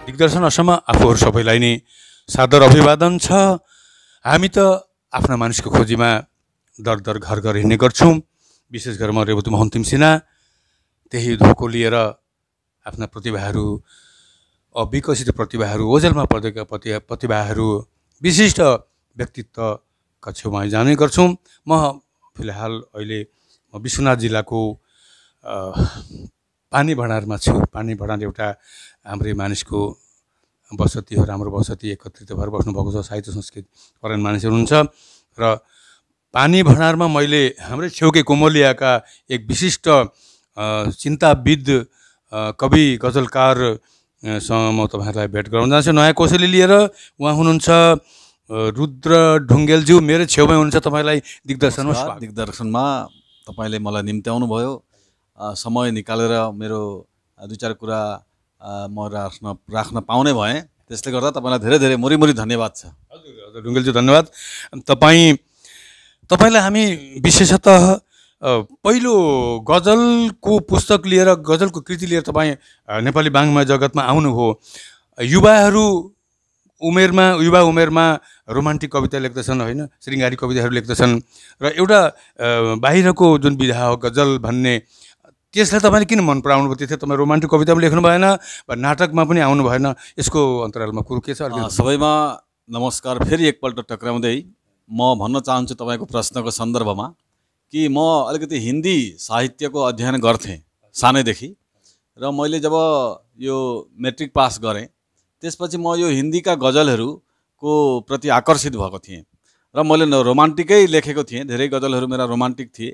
दिग्दर्शन असम आफूहरू सबैलाई नै सादर अभिवादन छ। हामी त आफ्ना मानिसको खोजीमा दर दर घर घर हिँड्ने गर्छौँ। विशेष गरेर म रेवती मोहन तिमसिना त्यही धोको लिएर आफ्ना प्रतिभाहरू, अविकसित प्रतिभाहरू, ओझेलमा परेका प्रतिभाहरू, विशिष्ट व्यक्तित्वका छेउमा जाने गर्छौँ। म फिलहाल अहिले विश्वनाथ जिल्लाको पानी भण्डारमा छु। पानी भण्डार एउटा हाम्रै मानिसको बसती हो, राम्रो बसती एकत्रित भएर बस्नुभएको छ। साहित्य संस्कृति परायण मानिसहरू हुनुहुन्छ र पानी भण्डारमा मैले हाम्रै छेउकै कोमलियाका एक विशिष्ट चिन्ताविद कवि गजलकारसँग म तपाईँहरूलाई भेट गराउन जान्छु। नयाँ कौशली लिएर उहाँ हुनुहुन्छ रुद्र ढुङ्गेलज्यू, मेरो छेउमै हुनुहुन्छ। तपाईँलाई दिग्दर्शनमा तपाईँले मलाई निम्त्याउनु भयो, समय निकालेर मेरो दुई चार कुरा म राख्न पाउने भएँ। त्यसले गर्दा तपाईँलाई धेरै धेरै मुरी धन्यवाद छ। हजुर ढुङ्गेलज्यू धन्यवाद। तपाईँलाई हामी विशेषतः पहिलो गजलको पुस्तक लिएर, गजलको कृति लिएर तपाईँ नेपाली वाङ्मय जगतमा आउनुभयो। युवा उमेरमा रोमान्टिक कविता लेख्दछन्, होइन, श्रृङ्गारी कविताहरू लेख्दछन् र एउटा बाहिरको जुन विधा हो गजल भन्ने, त्यसलाई तपाईँले किन मन पराउनु भयो? त्यति तपाईँ रोमान्टिक कविता पनि लेख्नु भएन, नाटकमा पनि आउनु भएन, यसको अन्तरालमा कुरो के छ? सबैमा नमस्कार। फेरि एकपल्ट टक्राउँदै म भन्न चाहन्छु तपाईँको प्रश्नको सन्दर्भमा कि म अलिकति हिन्दी साहित्यको अध्ययन गर्थेँ सानैदेखि र मैले जब यो मेट्रिक पास गरेँ त्यसपछि म यो हिन्दीका गजलहरूको प्रति आकर्षित भएको थिएँ र मैले रोमान्टिकै लेखेको थिएँ। धेरै गजलहरू मेरा रोमान्टिक थिए,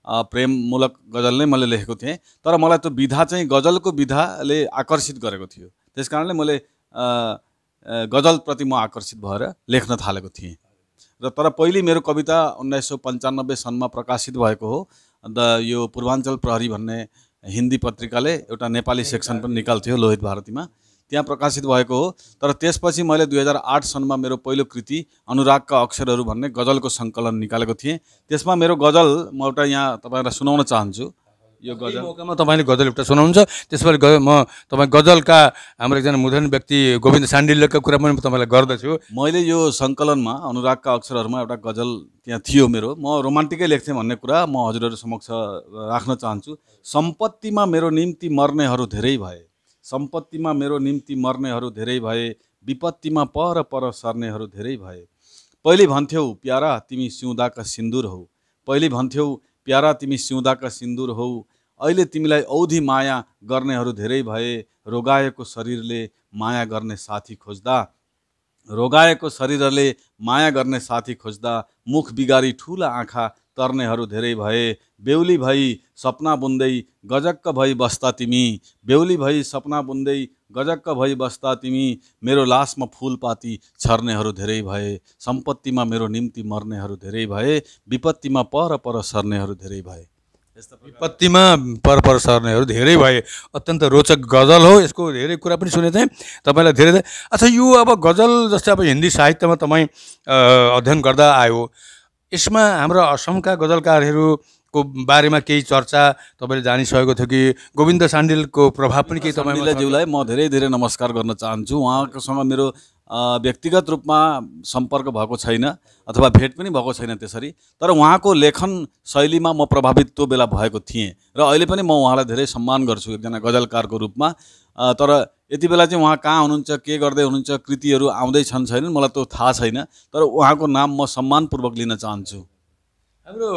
प्रेममूलक गजल नै मैले लेखेको थिएँ। तर मलाई त्यो विधा चाहिँ गजलको विधाले आकर्षित गरेको थियो। त्यस कारणले मैले गजलप्रति म आकर्षित भएर लेख्न थालेको थिएँ। तर पहिले मेरो कविता 1995 सनमा प्रकाशित भएको हो। यो पूर्वाञ्चल प्रहरी भन्ने हिन्दी पत्रिकाले एउटा नेपाली सेक्सन पनि निकाल्थ्यो लोहित भारतीमा, त्यहाँ प्रकाशित भएको हो। तर त्यसपछि मैले 2008 सनमा मेरो पहिलो कृति अनुरागका अक्षरहरू भन्ने गजलको सङ्कलन निकालेको थिएँ। त्यसमा मेरो गजल म एउटा यहाँ तपाईँलाई सुनाउन चाहन्छु। यो गजल मौकामा तपाईँले गजल एउटा सुनाउनुहुन्छ, त्यसपछि म तपाईँ गजलका हाम्रो एकजना मुधन व्यक्ति गोविन्द सान्डिल्यका कुरा पनि तपाईँलाई गर्दछु। मैले यो सङ्कलनमा अनुरागका अक्षरहरूमा एउटा गजल त्यहाँ थियो मेरो। म रोमान्टिकै लेख्थेँ भन्ने कुरा म हजुरहरू समक्ष राख्न चाहन्छु। सम्पत्तिमा मेरो निम्ति मर्नेहरू धेरै भए, सम्पत्तिमा मेरो निम्ति मर्नेहरू धेरै भए, विपत्तिमा पर पर सर्नेहरू धेरै भए। पहिले भन्थ्यौ प्यारा तिमी सिउँदाका सिन्दुर हौ, पहिले भन्थ्यौ प्यारा तिमी सिउँदाका सिन्दुर हौ, अहिले तिमीलाई औधी माया गर्नेहरू धेरै भए। रोगाएको शरीरले माया गर्ने साथी खोज्दा, रोगाएको शरीरले माया गर्ने साथी खोज्दा, मुख बिगारी ठुला आँखा तर्नेहरू धेरै भए। बेहुली भई सपना बुन्दै गजक्क भई बस्दा तिमी, बेहुली भई सपना बुन्दै गजक्क भई बस्दा तिमी, मेरो लासमा फुलपाती छर्नेहरू धेरै भए। सम्पत्तिमा मेरो निम्ति मर्नेहरू धेरै भए, विपत्तिमा पर पर सर्नेहरू धेरै भए। विपत्तिमा पर पर सर्नेहरू धेरै भए। अत्यन्त रोचक गजल हो। यसको धेरै कुरा पनि सुनेको थिएँ तपाईँलाई धेरै। अच्छा, यो अब गजल जस्तै अब हिन्दी साहित्यमा तपाईँ अध्ययन गर्दा आयो, यसमा हाम्रो असमका गजलकारहरूको बारेमा केही चर्चा तपाईँले जानिसकेको थियो कि? गोविन्द सान्डिलको प्रभाव पनि केही? तपाईँज्यूलाई म धेरै धेरै नमस्कार गर्न चाहन्छु। उहाँसँग मेरो व्यक्तिगत रूपमा सम्पर्क भएको छैन अथवा भेट पनि भएको छैन त्यसरी, तर उहाँको लेखन शैलीमा म प्रभावित त्यो बेला भएको थिएँ र अहिले पनि म उहाँलाई धेरै सम्मान गर्छु एकजना गजलकारको रूपमा। तर यति बेला चाहिँ उहाँ कहाँ हुनुहुन्छ, के गर्दै हुनुहुन्छ, कृतिहरू आउँदैछन् छैनन् मलाई त्यो थाहा छैन, तर उहाँको नाम म सम्मानपूर्वक लिन चाहन्छु। हाम्रो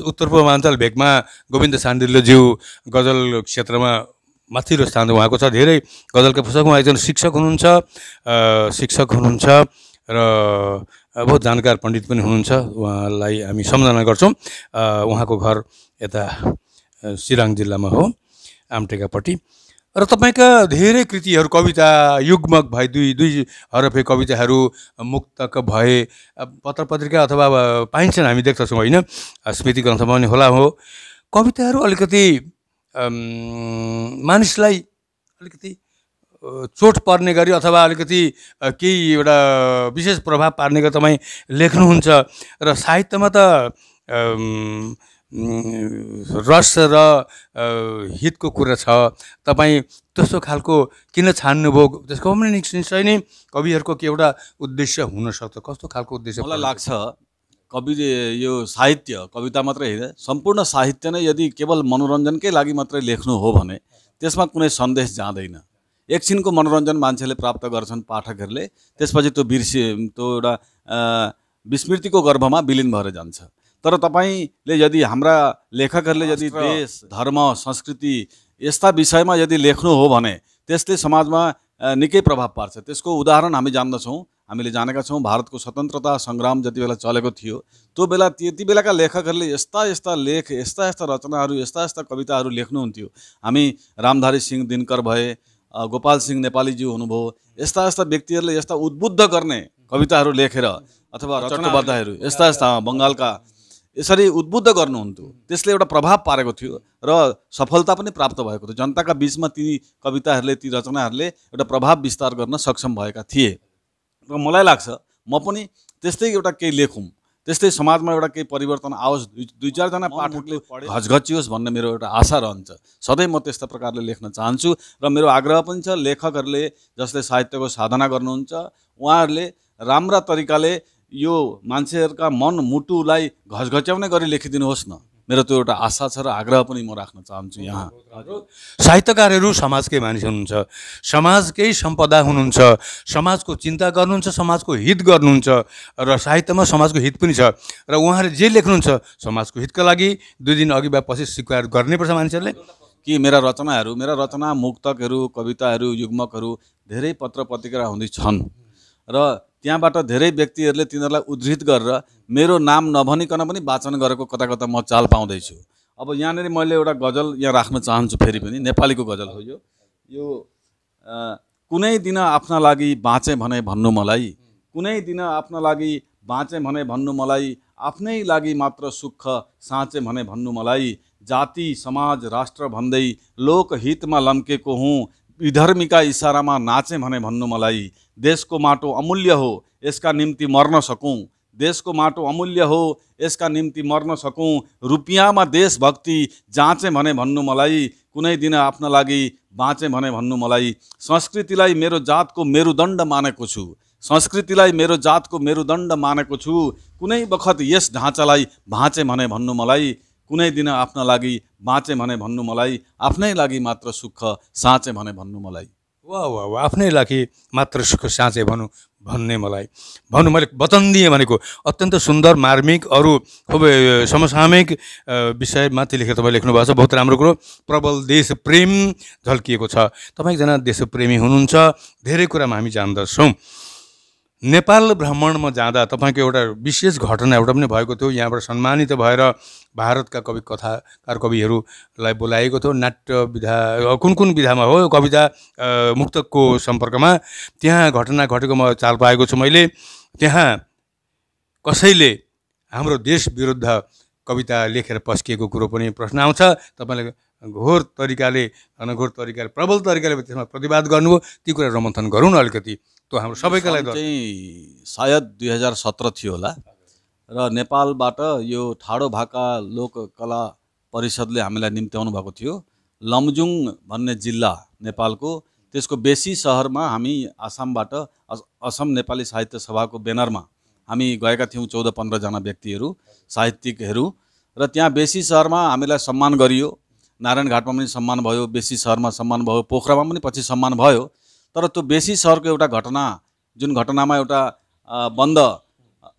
उत्तर पूर्वाञ्चल भेगमा गोविन्द सान्डिल्यज्यू गजल क्षेत्रमा माथिल्लो स्थान उहाँको छ। धेरै गजलका पुस्तक, उहाँ एकजना शिक्षक हुनुहुन्छ र बहुत जानकार पण्डित पनि हुनुहुन्छ। उहाँलाई हामी सम्झना गर्छौँ। उहाँको घर यता सिराङ जिल्लामा हो, आमटेकापट्टि। र तपाईँका धेरै कृतिहरू, कविता युग्मक भए, दुई हरफे कविताहरू मुक्तक भए, पत्र पत्रिका अथवा पाइन्छन्, हामी देख्दछौँ, होइन, स्मृति ग्रन्थमा पनि होला हो। कविताहरू अलिकति मानिसलाई अलिकति चोट पर्ने गरी अथवा अलिकति केही एउटा विशेष प्रभाव पार्ने गरी तपाईँ लेख्नुहुन्छ। र साहित्यमा त रस र हितको कुरा छ। तपाईँ त्यस्तो खालको किन छान्नुभयो? त्यसको पनि निश्चय नै कविहरूको के एउटा उद्देश्य हुनसक्छ। कस्तो खालको उद्देश्य? मलाई लाग्छ कवि यो साहित्य कविता मात्रै होइन, सम्पूर्ण साहित्य नै यदि केवल मनोरञ्जनकै लागि मात्रै लेख्नु हो भने त्यसमा कुनै सन्देश जाँदैन। एकछिनको मनोरञ्जन मान्छेले प्राप्त गर्छन् पाठकहरूले, त्यसपछि त्यो एउटा विस्मृतिको गर्भमा विलिन भएर जान्छ। तर तपाईँले यदि हाम्रा लेखकहरूले यदि देश, धर्म, संस्कृति यस्ता विषयमा यदि लेख्नु हो भने त्यसले समाजमा निकै प्रभाव पार्छ। त्यसको उदाहरण हामी जान्दछौँ, हामीले जानेका छौँ। भारतको स्वतन्त्रता सङ्ग्राम जति बेला चलेको थियो त्यो बेला त्यति बेलाका लेखकहरूले यस्ता यस्ता लेख, यस्ता यस्ता रचनाहरू, यस्ता यस्ता कविताहरू लेख्नुहुन्थ्यो। हामी रामधारी सिंह दिनकर भए, गोपाल सिंह नेपालीज्यू हुनुभयो, यस्ता यस्ता व्यक्तिहरूले यस्ता उद्बुद्ध गर्ने कविताहरू लेखेर अथवा चट्टोपाध्यायहरू यस्ता यस्ता बङ्गालका यसरी उद्बुद्ध गर्नुहुन्थ्यो। त्यसले एउटा प्रभाव पारेको थियो र सफलता पनि प्राप्त भएको थियो। जनताका बिचमा ती कविताहरूले, ती रचनाहरूले एउटा प्रभाव विस्तार गर्न सक्षम भएका थिए। र मलाई लाग्छ म पनि त्यस्तै एउटा केही लेखौँ, त्यस्तै समाजमा एउटा केही परिवर्तन आओस्, दुई चारजना पाठकले घचघचियोस् भन्ने मेरो एउटा आशा रहन्छ। सधैँ म त्यस्ता प्रकारले लेख्न चाहन्छु र मेरो आग्रह पनि छ लेखकहरूले जसले साहित्यको साधना गर्नुहुन्छ उहाँहरूले राम्रा तरिकाले यो मान्छेहरूका मन मुटुलाई घचघच्याउने गरी लेखिदिनुहोस् न। मेरो त्यो एउटा आशा छ र आग्रह पनि म राख्न चाहन्छु। यहाँ साहित्यकारहरू समाजकै मानिस हुनुहुन्छ, समाजकै सम्पदा हुनुहुन्छ, समाजको चिन्ता गर्नुहुन्छ, समाजको हित गर्नुहुन्छ र साहित्यमा समाजको हित पनि छ। र उहाँहरूले जे लेख्नुहुन्छ समाजको हितका लागि 2 दिन अघि वा पछि स्वीकार गर्नैपर्छ मान्छेहरूले। कि मेरा रचना मुक्तकहरू, कविताहरू, युग्मकहरू धेरै पत्र पत्रिका हुँदै छन् र त्यहाँबाट धेरै व्यक्तिहरूले तिनीहरूलाई उद्धृत गरेर मेरो नाम नभनिकन पनि वाचन गरेको कता कता म चाल पाउँदैछु। अब यहाँनिर मैले एउटा गजल यहाँ राख्न चाहन्छु, फेरि पनि नेपालीको गजल हो यो कुनै दिन आफ्ना लागि बाँचे भने भन्नु मलाई, कुनै दिन आफ्ना लागि बाँचे भने भन्नु मलाई, आफ्नै लागि मात्र सुख साँचे भने भन्नु मलाई, जाति समाज राष्ट्र भन्दै लोकहितमा लम्केको हुँ, विधर्मीका इसारामा नाचे भने भन्नु मलाई, देशको माटो अमूल्य हो यसका निम्ति मर्न सकूँ, देशको माटो अमूल्य हो यसका निम्ति मर्न सकूँ, रुपियाँमा देशभक्ति जाँचे भने भन्नु मलाई, कुनै दिन आफ्ना लागि बाँचे भने भन्नु मलाई, संस्कृतिलाई मेरो जातको मेरुदण्ड मानेको छु, संस्कृतिलाई मेरो जातको मेरुदण्ड मानेको छु, कुनै बखत यस ढाँचालाई भाँचे भने भन्नु मलाई, कुनै दिन आफ्ना लागि बाँचे भने भन्नु मलाई, आफ्नै लागि मात्र सुख साँचे भने भन्नु मलाई। वाह वाह वाह, आफ्नै लागि मात्र सुख साँचे भन्ने मलाई भन्नु मैले वचन दिएँ भनेको अत्यन्त सुन्दर, मार्मिक, अरू खुब समसामयिक विषयमाथि लेखेर तपाईँ लेख्नु भएको छ। बहुत राम्रो कुरो, प्रबल देश प्रेम झल्किएको छ। तपाईँ एकजना देशप्रेमी हुनुहुन्छ, धेरै कुरामा हामी जान्दछौँ। नेपाल भ्रमणमा जाँदा तपाईँको एउटा विशेष घटना एउटा पनि भएको थियो। यहाँबाट सम्मानित भएर भारतका कवि कथाकार कविहरूलाई बोलाएको थियो। नाट्य विधा कुन विधामा हो, कविता मुक्तकको सम्पर्कमा त्यहाँ घटना घटेको म चाल पाएको छु मैले। त्यहाँ कसैले हाम्रो देश विरुद्ध कविता लेखेर पस्किएको कुरो पनि प्रश्न आउँछ। तपाईँले घोर तरिकाले, अनघोर तरिकाले, प्रबल तरिकाले त्यसमा प्रतिवाद गर्नुभयो। ती कुरा रोमन्थन गरौँ न अलिकति। त्यो हाम्रो सबैका लागि चाहिँ सायद 2017 थियो होला र नेपालबाट यो ठाडो भाका लोककला परिषदले हामीलाई निम्त्याउनु भएको थियो। लमजुङ भन्ने जिल्ला नेपालको, त्यसको बेसी सहरमा हामी आसामबाट असम नेपाली साहित्य सभाको ब्यानरमा हामी गएका थियौँ 14-15 जना व्यक्तिहरू, साहित्यिकहरू। र त्यहाँ बेसी सहरमा हामीलाई सम्मान गरियो। नारायणघाटमा पनि सम्मान भयो, बेसी सहरमा सम्मान भयो, पोखरामा पनि पछि सम्मान भयो। तर त्यो बेसी सहरको एउटा घटना, जुन घटनामा एउटा बन्द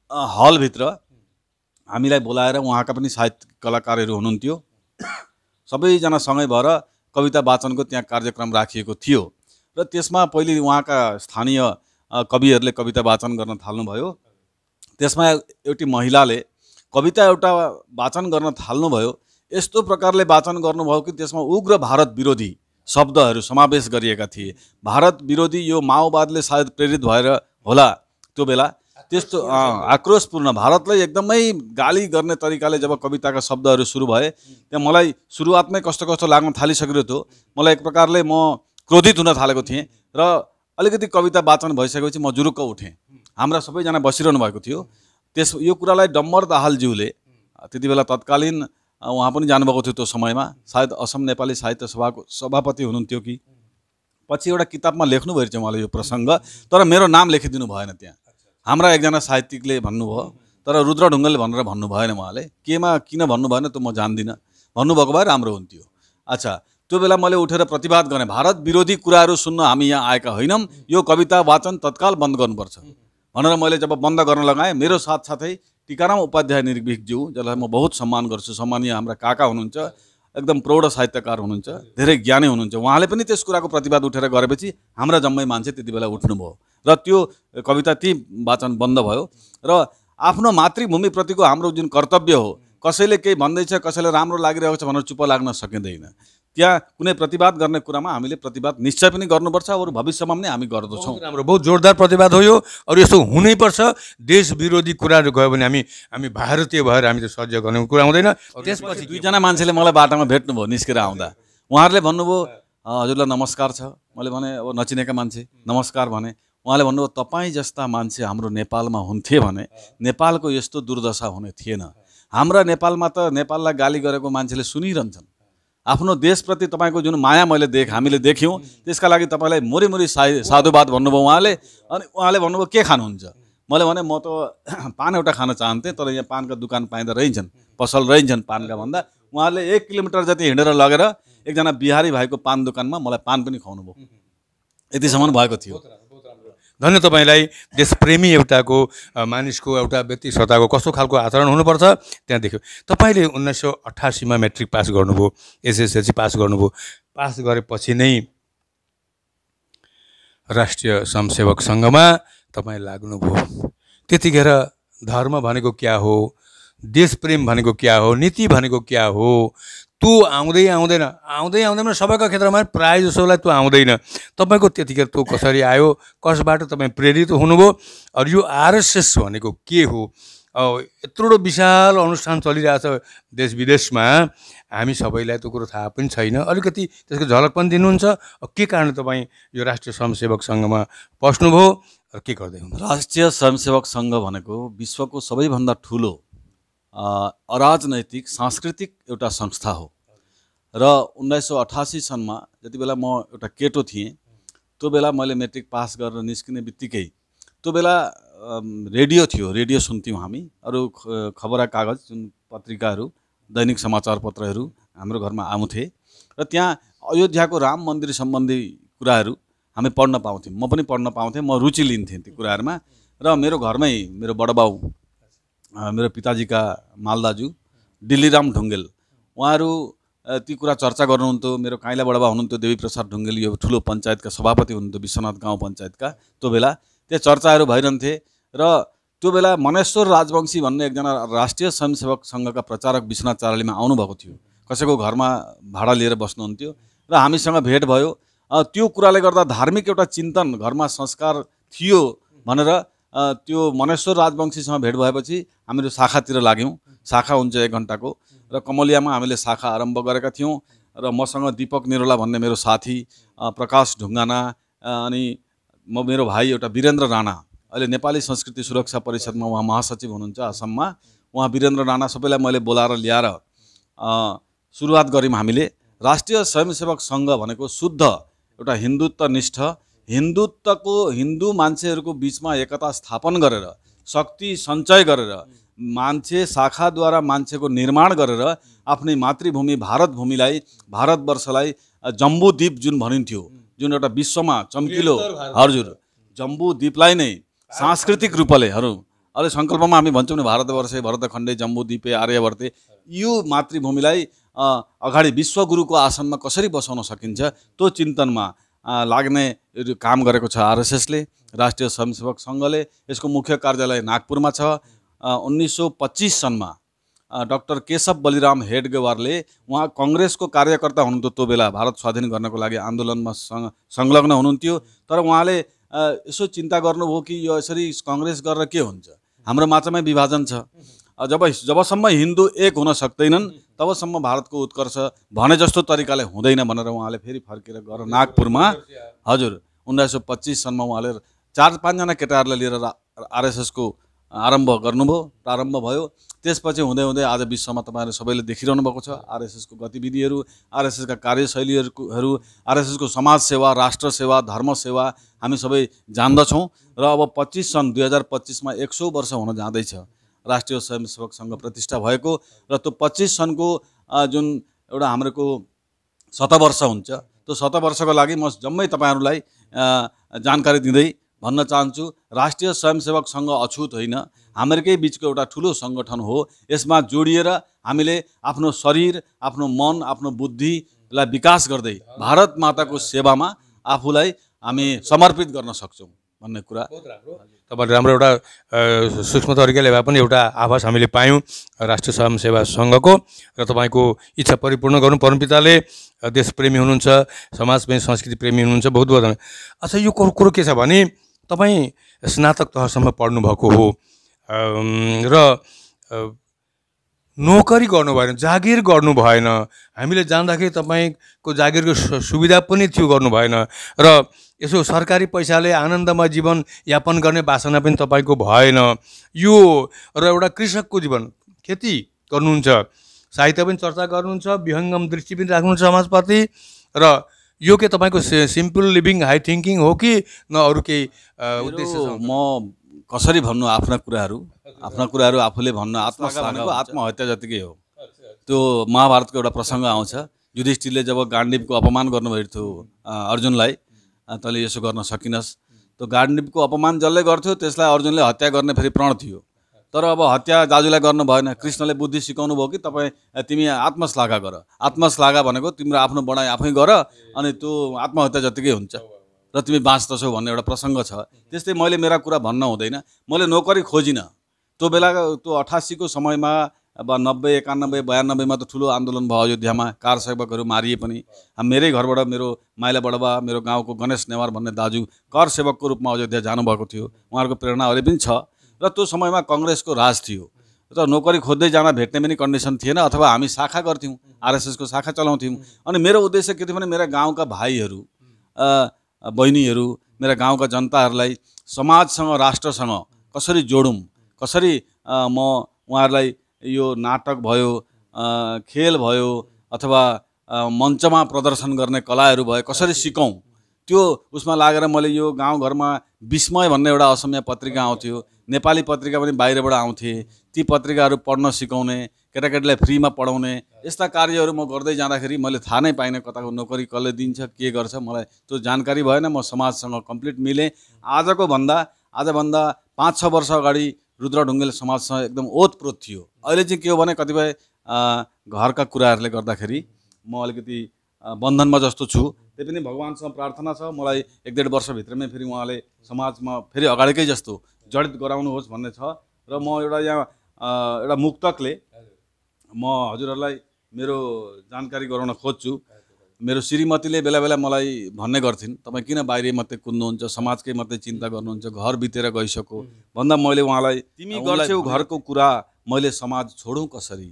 हलभित्र हामीलाई बोलाएर उहाँका पनि साहित्य कलाकारहरू हुनुहुन्थ्यो, सबैजना सँगै भएर कविता वाचनको त्यहाँ कार्यक्रम राखिएको थियो। र त्यसमा पहिले उहाँका स्थानीय कविहरूले कविता वाचन गर्न थाल्नुभयो। त्यसमा एउटी महिलाले कविता एउटा वाचन गर्न थाल्नुभयो। यस्तो प्रकारले वाचन गर्नुभयो कि त्यसमा उग्र भारत विरोधी शब्दहरू समावेश गरिएका थिए। भारत विरोधी, यो माओवादले सायद प्रेरित भएर होला त्यो बेला त्यस्तो आक्रोशपूर्ण, भारतलाई एकदमै गाली गर्ने तरिकाले जब कविताका शब्दहरू सुरु भए, त्यहाँ मलाई सुरुवातमै कस्तो लाग्न थालिसकेको थियो। मलाई एक प्रकारले म क्रोधित हुन थालेको थिएँ र अलिकति कविता वाचन भइसकेपछि म जुरुक्क उठेँ। हाम्रा सबैजना बसिरहनु भएको थियो। यो कुरालाई डम्बर दाहालज्यूले, त्यति बेला तत्कालीन उहाँ पनि जानुभएको थियो त्यो समयमा, सायद असम नेपाली साहित्य सभाको सभापति हुनुहुन्थ्यो कि पछि एउटा किताबमा लेख्नुभयो रहेछ उहाँले यो प्रसङ्ग, तर मेरो नाम लेखिदिनु भएन त्यहाँ। हाम्रा एकजना साहित्यिकले भन्नुभयो, तर रुद्र ढुङ्गेलले भनेर भन्नु भएन उहाँले। केमा किन भन्नु भएन त म जान्दिनँ, भन्नुभएको भए राम्रो हुन्थ्यो। अच्छा, त्यो बेला मैले उठेर प्रतिवाद गरेँ, भारत विरोधी कुराहरू सुन्न हामी यहाँ आएका होइनौँ, यो कविता वाचन तत्काल बन्द गर्नुपर्छ भनेर मैले जब बन्द गर्न लगाएँ, मेरो साथसाथै टीकाराम उपाध्याय निर्भीकज्यू, जसलाई म बहुत सम्मान गर्छु, सम्मानीय हाम्रा काका हुनुहुन्छ, एकदम प्रौढ साहित्यकार हुनुहुन्छ, धेरै ज्ञानी हुनुहुन्छ, उहाँले पनि त्यस कुराको प्रतिवाद उठेर गरेपछि हाम्रा जम्मै मान्छे त्यति बेला उठ्नुभयो र त्यो कविता ती वाचन बन्द भयो। र आफ्नो मातृभूमिप्रतिको हाम्रो जुन कर्तव्य हो, कसैले केही भन्दैछ, कसैले राम्रो लागिरहेको छ भनेर चुप लाग्न सकिँदैन। त्यहाँ कुनै प्रतिवाद गर्ने कुरामा हामीले प्रतिवाद निश्चय पनि गर्नुपर्छ, अरू भविष्यमा पनि हामी गर्दछौँ। राम्रो, बहुत जोरदार प्रतिवाद हो यो। अरू यस्तो हुनैपर्छ। देश विरोधी कुराहरू गयो भने हामी भारतीय भएर हामी त सह्य गर्ने कुरा हुँदैन। त्यसपछि दुईजना मान्छेले मलाई बाटामा भेट्नुभयो निस्केर आउँदा, उहाँहरूले भन्नुभयो हजुरलाई नमस्कार छ। मैले भने अब नचिनेका मान्छे नमस्कार भने, उहाँले भन्नुभयो तपाईँ जस्ता मान्छे हाम्रो नेपालमा हुन्थे भने नेपालको यस्तो दुर्दशा हुने थिएन। हाम्रा नेपालमा त नेपाललाई गाली गरेको मान्छेले सुनिरहन्छन्। आफ्नो देशप्रति तपाईँको जुन माया हामीले देख्यौँ, त्यसका लागि तपाईँलाई मुरी साधुवाद भन्नुभयो उहाँले। अनि उहाँले भन्नुभयो के खानुहुन्छ? मैले भने म त पान एउटा खान चाहन्थेँ, तर यहाँ पानका दुकान पाइँदा रहन्छन्, पसल रहन्छन् पानका भन्दा। उहाँले 1 किलोमिटर जति हिँडेर लगेर एकजना बिहारी भाइको पान दोकानमा मलाई पान पनि खुवाउनु भयो। यतिसम्म भएको थियो। धन्य तपाईँलाई। देशप्रेमी एउटाको मानिसको एउटा व्यक्ति सत्ताको कस्तो खालको आचरण हुनुपर्छ त्यहाँ देख्यो। तपाईँले 1988 मेट्रिक पास गर्नुभयो, एसएसएलसी पास गर्नुभयो। पास गरेपछि नै राष्ट्रिय स्वयंसेवक सङ्घमा तपाईँ लाग्नुभयो। त्यतिखेर धर्म भनेको क्या हो, देशप्रेम भनेको क्या हो, नीति भनेको क्या हो, त्यो आउँदैन सबैका क्षेत्रमा प्रायः जसोलाई त्यो आउँदैन। तपाईँको त्यतिखेर त्यो कसरी आयो, कसबाट तपाईँ प्रेरित हुनुभयो? अरू यो आरएसएस भनेको के हो? यत्रो विशाल अनुष्ठान चलिरहेछ देश विदेशमा, हामी सबैलाई त्यो कुरो थाहा पनि छैन। अलिकति त्यसको झलक पनि दिनुहुन्छ? के कारण तपाईँ यो राष्ट्रिय स्वयंसेवक सङ्घमा पस्नुभयो र के गर्दै हुनुहुन्छ? राष्ट्रिय स्वयंसेवक सङ्घ भनेको विश्वको सबैभन्दा ठुलो अराजनैतिक सांस्कृतिक एउटा संस्था हो। र 1988 सनमा जति बेला म एउटा केटो थिएँ, त्यो बेला मैले मेट्रिक पास गरेर निस्किने बित्तिकै त्यो बेला रेडियो थियो, रेडियो सुन्थ्यौँ हामी। अरू खबरा कागज जुन पत्रिकाहरू, दैनिक समाचार पत्रहरू हाम्रो घरमा आउँथे र त्यहाँ अयोध्याको राम मन्दिर सम्बन्धी कुराहरू हामी पढ्न पाउँथ्यौँ। म पनि पढ्न पाउँथेँ, म रुचि लिन्थेँ ती कुराहरूमा। र मेरो घरमै मेरो बडबाउ, मेरो पिताजीका मालदाजु डिल्लीराम ढुङ्गेल, उहाँहरू ती कुरा चर्चा गर्नुहुन्थ्यो। मेरो काइला बडबा हुनुहुन्थ्यो देवी प्रसाद ढुङ्गेल, यो ठुलो पञ्चायतका सभापति हुनुहुन्थ्यो, विश्वनाथ गाउँ पञ्चायतका। त्यो बेला त्यहाँ चर्चाहरू भइरहन्थे। र त्यो बेला मनेश्वर राजवंशी भन्ने एकजना राष्ट्रिय स्वयंसेवक सङ्घका प्रचारक विश्वनाथ चारालीमा आउनुभएको थियो। कसैको घरमा भाडा लिएर बस्नुहुन्थ्यो र हामीसँग भेट भयो। त्यो कुराले गर्दा धार्मिक एउटा चिन्तन घरमा संस्कार थियो भनेर त्यो मनेश्वर राजवंशीसँग भेट भएपछि हामीहरू शाखातिर लाग्यौँ। शाखा हुन्छ 1 घन्टाको, र कमलियामा हामीले शाखा आरम्भ गरेका थियौँ। र मसँग दीपक निरोला भन्ने मेरो साथी, प्रकाश ढुङ्गाना, अनि मेरो भाइ एउटा वीरेन्द्र राणा, अहिले नेपाली संस्कृति सुरक्षा परिषदमा उहाँ महासचिव हुनुहुन्छ असममा। उहाँ वीरेन्द्र राणा सबैलाई मैले बोलाएर ल्याएर सुरुवात गऱ्यौँ हामीले। राष्ट्रिय स्वयंसेवक सङ्घ भनेको शुद्ध एउटा हिन्दुत्वनिष्ठ, हिन्दू मान्छेहरूको बिचमा एकता स्थापन गरेर, शक्ति सञ्चय गरेर, मान्छे शाखाद्वारा मान्छेको निर्माण गरेर आफ्नै मातृभूमि भारतभूमिलाई, भारतवर्षलाई जम्बूद्वीप जुन भनिन्थ्यो, जुन एउटा विश्वमा चम्किलो, हजुर, जम्बूद्वीपलाई नै सांस्कृतिक रूपले अहिले सङ्कल्पमा हामी भन्छौँ नि, भारतवर्षे भरतखण्डे जम्बूद्वीपे आर्यवर्ते, यो मातृभूमिलाई अगाडि विश्वगुरुको आसनमा कसरी बसाउन सकिन्छ, त्यो चिन्तनमा लाग्ने काम गरेको छ आरएसएसले। राष्ट्रिय स्वयंसेवक सङ्घले यसको मुख्य कार्यालय नागपुरमा छ। 1925 सनमा डाक्टर केशव बलिराम हेडगेवारले, उहाँ कङ्ग्रेसको कार्यकर्ता हुनुहुन्थ्यो त्यो बेला, भारत स्वाधीन गर्नको लागि आन्दोलनमा संलग्न हुनुहुन्थ्यो। तर उहाँले यसो चिन्ता गर्नुभयो कि यो यसरी कङ्ग्रेस गरेर के हुन्छ, हाम्रो माझमै विभाजन छ, जबसम्म हिन्दू एक हुन सक्दैनन् तबसम्म भारतको उत्कर्ष भने जस्तो तरिकाले हुँदैन भनेर उहाँले फेरि फर्केर गएर नागपुरमा, हजुर, 1925 सनमा उहाँले 4-5 जना केटाहरूलाई लिएर आरएसएसको प्रारम्भ भयो। त्यसपछि हुँदै हुँदै आज विश्वमा तपाईँहरू सबैले देखिरहनु भएको छ आरएसएसको गतिविधिहरू, आरएसएसका कार्यशैलीहरू, आरएसएसको समाज सेवा, राष्ट्र सेवा, धर्म सेवा हामी सबै जान्दछौँ। र अब 2025 मा 100 वर्ष हुन जाँदैछ राष्ट्रिय स्वयंसेवक सङ्घ प्रतिष्ठा भएको। र त्यो 25 सनको जुन एउटा हाम्रो शतवर्ष हुन्छ, त्यो शतवर्षको लागि म जम्मै तपाईँहरूलाई जानकारी दिँदै भन्न चाहन्छु, राष्ट्रिय स्वयंसेवक सङ्घ अछुत होइन, हामीहरूकै बिचको एउटा ठुलो सङ्गठन हो। यसमा जोडिएर हामीले आफ्नो शरीर, आफ्नो मन, आफ्नो बुद्धिलाई विकास गर्दै भारत माताको सेवामा आफूलाई हामी समर्पित गर्न सक्छौँ भन्ने कुरा। तपाईँले राम्रो एउटा सूक्ष्म तरिकाले भए पनि एउटा आभास हामीले पायौँ राष्ट्रिय स्वयंसेवा सङ्घको। र तपाईँको इच्छा परिपूर्ण गर्नु, परमपिताले देशप्रेमी हुनुहुन्छ, समाजप्रेमी, संस्कृति प्रेमी हुनुहुन्छ, बहुत बहुत। अच्छा, यो कुरो के छ भने तपाईँ स्नातक तहसम्म पढ्नुभएको हो र नोकरी गर्नु भएन, जागिर गर्नु भएन। हामीले जान्दाखेरि तपाईँको जागिरको सुविधा पनि थियो, गर्नु भएन। र यसो सरकारी पैसाले आनन्दमय जीवन यापन गर्ने वासना पनि तपाईँको भएन। यो र एउटा कृषकको जीवन, खेती गर्नुहुन्छ, साहित्य पनि चर्चा गर्नुहुन्छ, विहङ्गम दृष्टि पनि राख्नुहुन्छ समाजप्रति। र यो के तपाईँको सिम्पल लिभिङ, हाई थिङ्किङ हो कि न अरू केही उद्देश्य? म कसरी भन्नु आफ्ना कुराहरू आफूले भन्न आत्महत्या जतिकै हो। त्यो महाभारतको एउटा प्रसङ्ग आउँछ, युधिष्ठिरले जब गाण्डीवको अपमान गर्नुभएको थियो अर्जुनलाई, तैँले यसो गर्न सकिनस्। त्यो गाण्डीवको अपमान जसले गर्थ्यो त्यसलाई अर्जुनले हत्या गर्ने फेरि प्रण थियो। तर अब हत्या दाजुलाई गर्नु भएन। कृष्णले बुद्धि सिकाउनु भयो कि तिमी आत्मश्लाघा गर। आत्मश्लाघा भनेको तिम्रो आफ्नो बढाइ आफै गर, अनि त्यो आत्महत्या जतिकै हुन्छ र तिमी बाँच्दछौ भन्ने एउटा प्रसङ्ग छ। त्यस्तै मैले मेरा कुरा भन्न हुँदैन। मैले नोकरी खोजिनँ। त्यो बेला त्यो 88 को समयमा, अब 90, 91, 92 मा त ठुलो आन्दोलन भयो अयोध्यामा, कार सेवकहरू मारिए पनि। मेरै घरबाट मेरो माइला बडबा, मेरो गाउँको गणेश नेवार भन्ने दाजु कर सेवकको रूपमा अयोध्या जानुभएको थियो। उहाँहरूको प्रेरणा अहिले पनि छ। र त्यो समयमा कङ्ग्रेसको राज थियो, र नोकरी खोज्दै जान भेट्ने पनि कन्डिसन थिएन, अथवा हामी शाखा गर्थ्यौँ, आरएसएसको शाखा चलाउँथ्यौँ। अनि मेरो उद्देश्य के थियो भने मेरा गाउँका भाइहरू, बहिनीहरू, मेरा गाउँका जनताहरूलाई समाजसँग, राष्ट्रसँग कसरी जोडौँ, कसरी म उहाँहरूलाई यो नाटक भयो, खेल भयो, अथवा मञ्चमा प्रदर्शन गर्ने कलाहरू भयो, कसरी सिकौँ, त्यो उसमा लागेर मैले यो गाउँघरमा विस्मय भन्ने एउटा असमिया पत्रिका आउँथ्यो, नेपाली पत्रिका पनि बाहिरबाट आउँथे, ती पत्रिकाहरू पढ्न सिकाउने, केटाकेटीलाई फ्रीमा पढाउने, यस्ता कार्यहरू म गर्दै जाँदाखेरि मैले थाहा नै पाइनँ कताको नोकरी कसले दिन्छ, के गर्छ, मलाई त्यो जानकारी भएन। म समाजसँग कम्प्लिट मिलेँ। आजभन्दा 5-6 वर्ष अगाडि रुद्र ढुङ्गेल समाजसँग एकदम ओतप्रोत थियो। अहिले चाहिँ के हो भने कतिपय घरका कुराहरूले गर्दाखेरि म अलिकति बन्धनमा जस्तो छु। त्यही पनि भगवान्सँग प्रार्थना छ मलाई 1-1.5 वर्षभित्रमै फेरि उहाँले समाजमा फेरि अगाडिकै जस्तो जडित गराउनुहोस् भन्ने छ। र म एउटा मुक्तकले म हजुरहरूलाई मेरो जानकारी गराउन खोज्छु। मेरो श्रीमतीले बेला बेला मलाई भन्ने गर्थिन्, तपाईँ किन बाहिरै मात्रै कुद्नुहुन्छ, समाजकै मात्रै चिन्ता गर्नुहुन्छ, घर बितेर गइसक्यो भन्दा मैले उहाँलाई, तिमी गर्छौ घरको कुरा मैले समाज छोडौँ कसरी,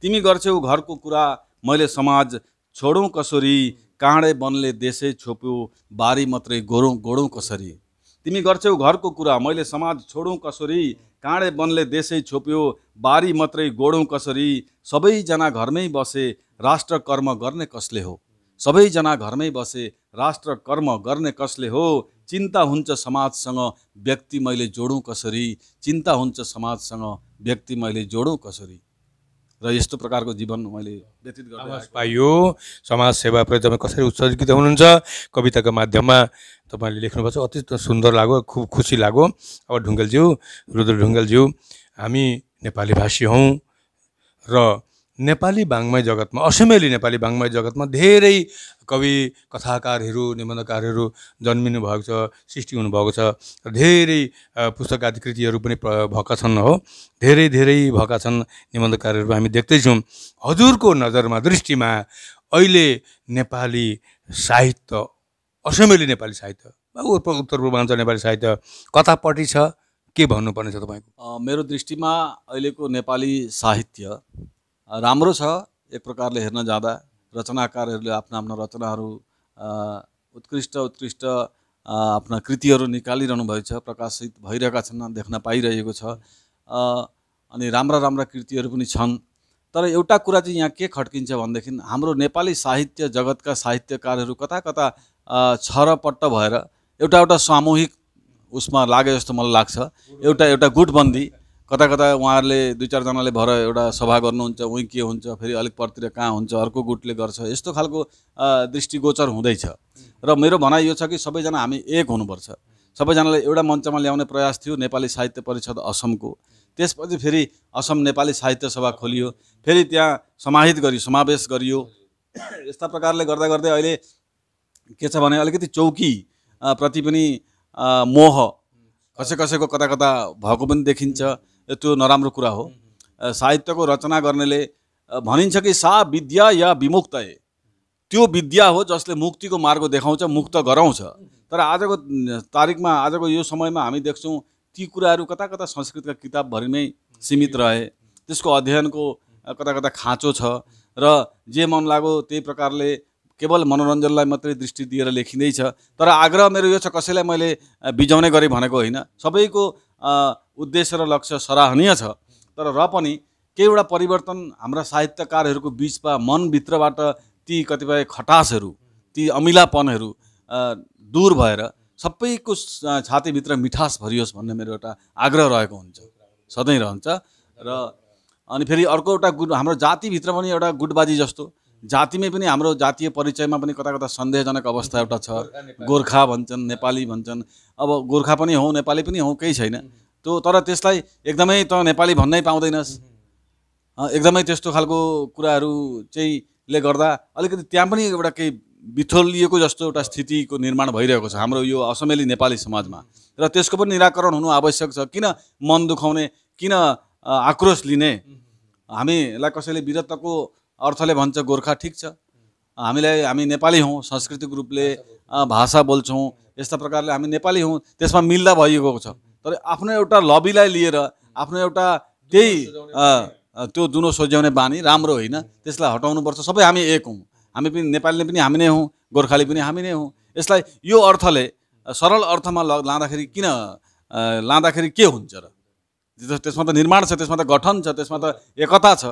तिमी गर्छौ घरको कुरा मैले समाज छोडौँ कसरी, काँडे बनले देशै छोप्यो बारी मात्रै गोडौँ कसरी, तिमी गर्छौ घरको कुरा मैले समाज छोडौँ कसरी, काँडे बनले देशै छोप्यो बारी मात्रै गोडौँ कसरी, सबैजना घरमै बसे राष्ट्र कर्म गर्ने कसले हो, सबैजना घरमै बसे राष्ट्र कर्म गर्ने कसले हो, चिन्ता हुन्छ समाजसँग व्यक्ति मैले जोडौँ कसरी, चिन्ता हुन्छ समाजसँग व्यक्ति मैले जोडौँ कसरी। र यस्तो प्रकारको जीवन मैले व्यतीत गर्न पाइयो। समाज सेवाप्रति तपाईँ कसरी उत्सर्गित हुनुहुन्छ कविताको माध्यममा तपाईँले लेख्नुभएको छ, अति सुन्दर लाग्यो, खुब खुसी लाग्यो। अब ढुङ्गेलज्यू, रुद्र ढुङ्गेलज्यू, हामी नेपाली भाषी हौँ र नेपाली वाङ्मय जगतमा, असमेली नेपाली वाङ्मय जगतमा धेरै कवि, कथाकारहरू, निबन्धकारहरू जन्मिनु भएको छ, सृष्टि हुनुभएको छ। धेरै पुस्तक आदि कृतिहरू पनि भएका छन् हो, धेरै भएका छन् निबन्धकारहरू हामी देख्दैछौँ। हजुरको नजरमा, दृष्टिमा अहिले नेपाली साहित्य, असमेली नेपाली साहित्य, उत्तर पूर्वाञ्चल नेपाली साहित्य कतापट्टि छ, के भन्नुपर्ने छ तपाईँको? मेरो दृष्टिमा अहिलेको नेपाली साहित्य राम्रो छ। एक प्रकारले हेर्न जाँदा रचनाकारहरूले आफ्ना रचनाहरू उत्कृष्ट आफ्ना कृतिहरू निकालिरहनु भएको छ, प्रकाशित भइरहेका छन्, देख्न पाइरहेको छ। अनि राम्रा राम्रा कृतिहरू पनि छन्। तर एउटा कुरा चाहिँ यहाँ के खड्किन्छ भनेदेखि हाम्रो नेपाली साहित्य जगतका साहित्यकारहरू कता कता छरपट्ट भएर एउटा एउटा सामूहिक उसमा लागे जस्तो मलाई लाग्छ। एउटा गुटबन्दी कता कता उहाँहरूले 2-4 जनाले भएर एउटा सभा गर्नुहुन्छ, उही के हुन्छ, फेरि अलिक परतिर कहाँ हुन्छ, अर्को गुटले गर्छ, यस्तो खालको दृष्टिगोचर हुँदैछ। र मेरो भनाइ यो छ कि सबैजना हामी एक हुनुपर्छ। सबैजनाले एउटा मञ्चमा ल्याउने प्रयास थियो नेपाली साहित्य परिषद असमको। त्यसपछि फेरि असम नेपाली साहित्य सभा खोलियो, फेरि त्यहाँ समाहित गरियो, समावेश गरियो। यस्ता प्रकारले गर्दा गर्दै अहिले के छ भने अलिकति चौकी प्रति पनि मोह कसैको कता कता भएको पनि देखिन्छ। त्यो नराम्रो कुरा हो। साहित्यको रचना गर्नेले भनिन्छ कि सा विद्या या विमुक्त है, त्यो विद्या हो जसले मुक्तिको मार्ग देखाउँछ, मुक्त गराउँछ। तर आजको तारिकमा, आजको यो समयमा हामी देख्छौँ ती कुराहरू कता कता संस्कृतका किताबभरिमै सीमित रहे। त्यसको अध्ययनको कता कता खाँचो छ र जे मन लाग्यो त्यही प्रकारले केवल मनोरञ्जनलाई मात्रै दृष्टि दिएर लेखिँदैछ। तर आग्रह मेरो यो छ, कसैलाई मैले बिजाउने गरे भनेको होइन। सबैको उद्देश्य र लक्ष्य सराहनीय छ। तर र पनि केही एउटा परिवर्तन हाम्रा साहित्यकारहरूको बिचमा मनभित्रबाट ती कतिपय खटासहरू, ती अमिलापनहरू दूर भएर सबैको छातीभित्र मिठास भरियोस् भन्ने मेरो एउटा आग्रह रहेको हुन्छ, सधैँ रहन्छ। र अनि फेरि अर्को एउटा हाम्रो जातिभित्र पनि एउटा गुटबाजी जस्तो, जातिमै पनि हाम्रो जातीय परिचयमा पनि कता कता सन्देहजनक अवस्था एउटा छ। गोर्खा भन्छन्, नेपाली भन्छन्। अब गोर्खा पनि हौ, नेपाली पनि हौ, केही छैन त्यो। तर त्यसलाई एकदमै त नेपाली भन्नै पाउँदैनस्, एकदमै त्यस्तो खालको कुराहरू चाहिँ ले गर्दा अलिकति त्यहाँ पनि एउटा केही बिथोलिएको जस्तो एउटा स्थितिको निर्माण भइरहेको छ हाम्रो यो असमेली नेपाली समाजमा। र त्यसको पनि निराकरण हुनु आवश्यक छ। किन मन दुखाउने, किन आक्रोश लिने? हामीलाई कसैले वीरत्वको अर्थले भन्छ गोर्खा, ठिक छ, हामी नेपाली हौँ, सांस्कृतिक रूपले भाषा बोल्छौँ, यस्ता प्रकारले हामी नेपाली हौँ, त्यसमा मिल्दा भइएको छ। तर आफ्नो एउटा लबीलाई लिएर आफ्नो एउटा त्यही त्यो दुनो सोझ्याउने बानी राम्रो होइन, त्यसलाई हटाउनुपर्छ। सबै हामी एक हौँ, हामी पनि नेपालीले पनि हामी नै हौँ, गोर्खाली पनि हामी नै हौँ। यसलाई यो अर्थले सरल अर्थमा लाँदाखेरि किन लाँदाखेरि के हुन्छ र? त्यसमा त निर्माण छ, त्यसमा त गठन छ, त्यसमा त एकता छ।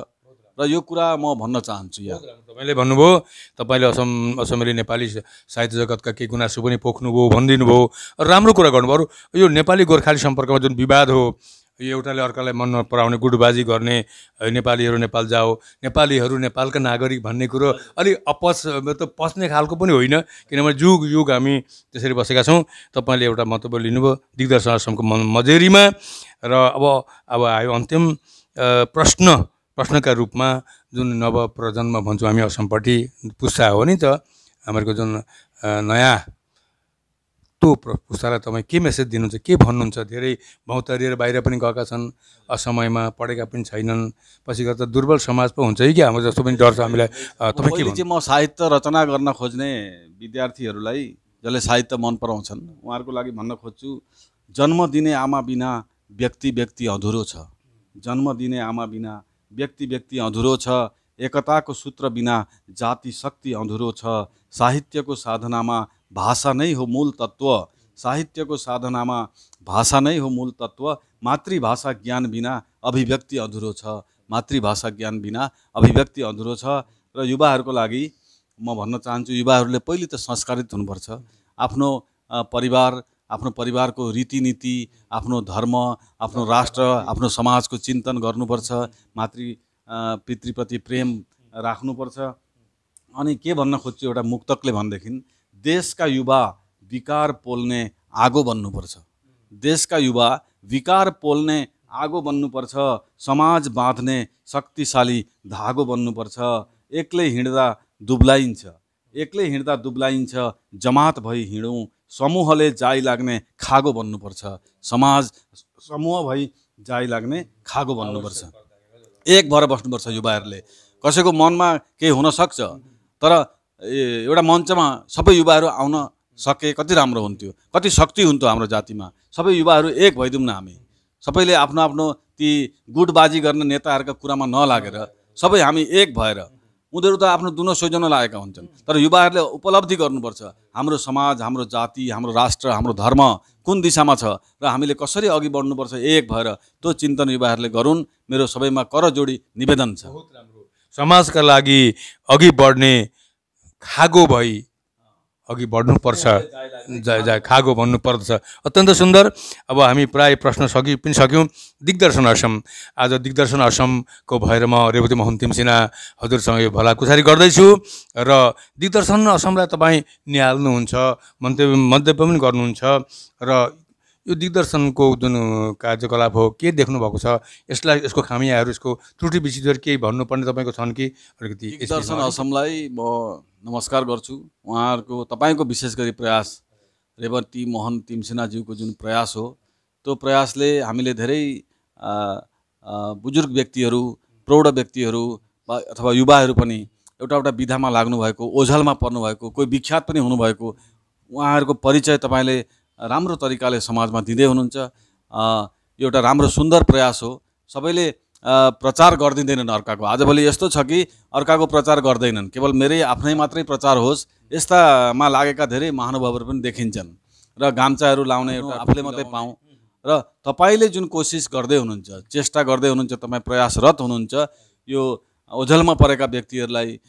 र यो कुरा म भन्न चाहन्छु। यहाँ तपाईँले भन्नुभयो, तपाईँले असमेली नेपाली साहित्य जगतका केही गुनासो पनि पोख्नुभयो, भनिदिनु भयो, राम्रो कुरा गर्नुभयो। यो नेपाली गोर्खाली सम्पर्कमा जुन विवाद हो, यो एउटाले अर्कालाई मन नपराउने, गुटबाजी गर्ने, नेपालीहरू नेपाल जाओ, नेपालीहरू नेपालका नागरिक भन्ने कुरो अलिक पच्ने खालको पनि होइन। किनभने युग हामी त्यसरी बसेका छौँ। तपाईँले एउटा महत्त्व लिनुभयो दिग्दर्शन आश्रमको मजेरीमा। र अब आयो अन्तिम प्रश्नका रूपमा, जुन नवप्रजन्म भन्छौँ हामी असमपट्टि, पुस्ता हो नि त हामीहरूको, जुन नयाँ त्यो पुस्तालाई तपाईँ के मेसेज दिनुहुन्छ, के भन्नुहुन्छ? धेरै भौतारिएर बाहिर पनि गएका छन्, असमयमा पढेका पनि छैनन्, पछि गएर त दुर्बल समाज पो हुन्छ कि हाम्रो जस्तो पनि डर छ हामीलाई। तपाईँ के चाहिँ म साहित्य रचना गर्न खोज्ने विद्यार्थीहरूलाई, जसले साहित्य मन पराउँछन्, उहाँहरूको लागि भन्न खोज्छु, जन्म दिने आमा बिना व्यक्ति अधुरो छ। जन्म दिने आमा बिना व्यक्ति अधुरो छ। एकताको सूत्र बिना जाति शक्ति अधुरो छ। साहित्यको साधनामा भाषा नै हो मूल तत्त्व। साहित्यको साधनामा भाषा नै हो मूल तत्त्व। मातृभाषा ज्ञान बिना अभिव्यक्ति अधुरो छ। मातृभाषा ज्ञान बिना अभिव्यक्ति अधुरो छ। र युवाहरूको लागि म भन्न चाहन्छु, युवाहरूले पहिले त संस्कारित हुनुपर्छ। आफ्नो परिवार, आफ्नो परिवारको रीतिनीति, आफ्नो धर्म, आफ्नो राष्ट्र, आफ्नो समाजको चिन्तन गर्नुपर्छ। पितृप्रति प्रेम राख्नुपर्छ। अनि के भन्न खोज्छु, एउटा मुक्तकले भनेदेखि, देशका युवा विकार पोल्ने आगो बन्नुपर्छ। देशका युवा विकार पोल्ने आगो बन्नुपर्छ। समाज बाँध्ने शक्तिशाली धागो बन्नुपर्छ। एक्लै हिँड्दा दुब्लाइन्छ, जमात भई हिँडौँ, समूहले जाइ लाग्ने खागो बन्नुपर्छ। समूह भई जाइ लाग्ने खागो बन्नुपर्छ। एक भएर बस्नुपर्छ युवाहरूले। कसैको मनमा केही हुन सक्छ, तर एउटा मञ्चमा सबै युवाहरू आउन सके कति राम्रो हुन्थ्यो, कति शक्ति हुन्थ्यो हाम्रो जातिमा। सबै युवाहरू एक भइदिउँ न। हामी सबैले आफ्नो आफ्नो ती गुटबाजी गर्ने नेताहरूका कुरामा नलागेर सबै हामी एक भएर उनीहरू त आफ्नो दुनो सोझन लागेका हुन्छन्, तर युवाहरूले उपलब्धि गर्नुपर्छ हाम्रो समाज, हाम्रो जाति, हाम्रो राष्ट्र, हाम्रो धर्म कुन दिशामा छ र हामीले कसरी अघि बढ्नुपर्छ एक भएर, त्यो चिन्तन युवाहरूले गरून्। मेरो सबैमा करजोडी निवेदन छ। समाजका लागि अघि बढ्ने खागो भई अघि बढ्नुपर्छ, खागो भन्नुपर्दछ। अत्यन्त सुन्दर। अब हामी प्राय प्रश्न सक्यौँ। दिग्दर्शन असम, आज दिग्दर्शन असमको भएर म रेवती मोहन तिमसिना हजुरसँग यो भलाकुसारी गर्दैछु र दिग्दर्शन असमलाई तपाईँ निहाल्नुहुन्छ, मन्तव्य पनि गर्नुहुन्छ र यो दिग्दर्शनको जुन कार्यकलाप हो के देख्नु भएको छ, यसको खामियाहरू, यसको त्रुटि विचित्रहरू केही भन्नुपर्ने तपाईँको छन् कि? अलिकति दिग्दर्शन असमलाई म नमस्कार गर्छु। उहाँहरूको तपाईँको विशेष गरी प्रयास, रेवती मोहन तिमसिनाज्यूको जुन प्रयास हो, त्यो प्रयासले हामीले धेरै बुजुर्ग व्यक्तिहरू, प्रौढ व्यक्तिहरू अथवा युवाहरू पनि एउटा विधामा लाग्नुभएको, ओझलमा पर्नुभएको, कोही विख्यात पनि हुनुभएको उहाँहरूको परिचय तपाईँले राम्रो तरिकाले समाजमा दिँदै हुनुहुन्छ। यो एउटा राम्रो सुन्दर प्रयास हो। सबैले प्रचार गरिदिँदैनन् अर्काको। आजभोलि यस्तो छ कि अर्काको प्रचार गर्दैनन्, केवल मेरै आफ्नै मात्रै प्रचार होस्, यस्तामा लागेका धेरै महानुभावहरू पनि देखिन्छन् र गाम्चाहरू लाउने एउटा आफूले मात्रै पाऊँ। र तपाईँले जुन कोसिस गर्दै हुनुहुन्छ, चेष्टा गर्दै हुनुहुन्छ, तपाईँ प्रयासरत हुनुहुन्छ यो ओझलमा परेका व्यक्तिहरूलाई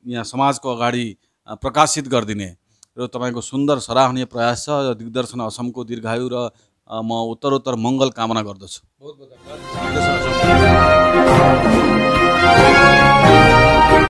यहाँ समाजको अगाडि प्रकाशित गरिदिने, र तपाईँको सुन्दर सराहनीय प्रयास छ। दिग्दर्शन असमको दीर्घायु र म उत्तरोत्तर मङ्गल कामना गर्दछु। बहुत बहुत धन्यवाद।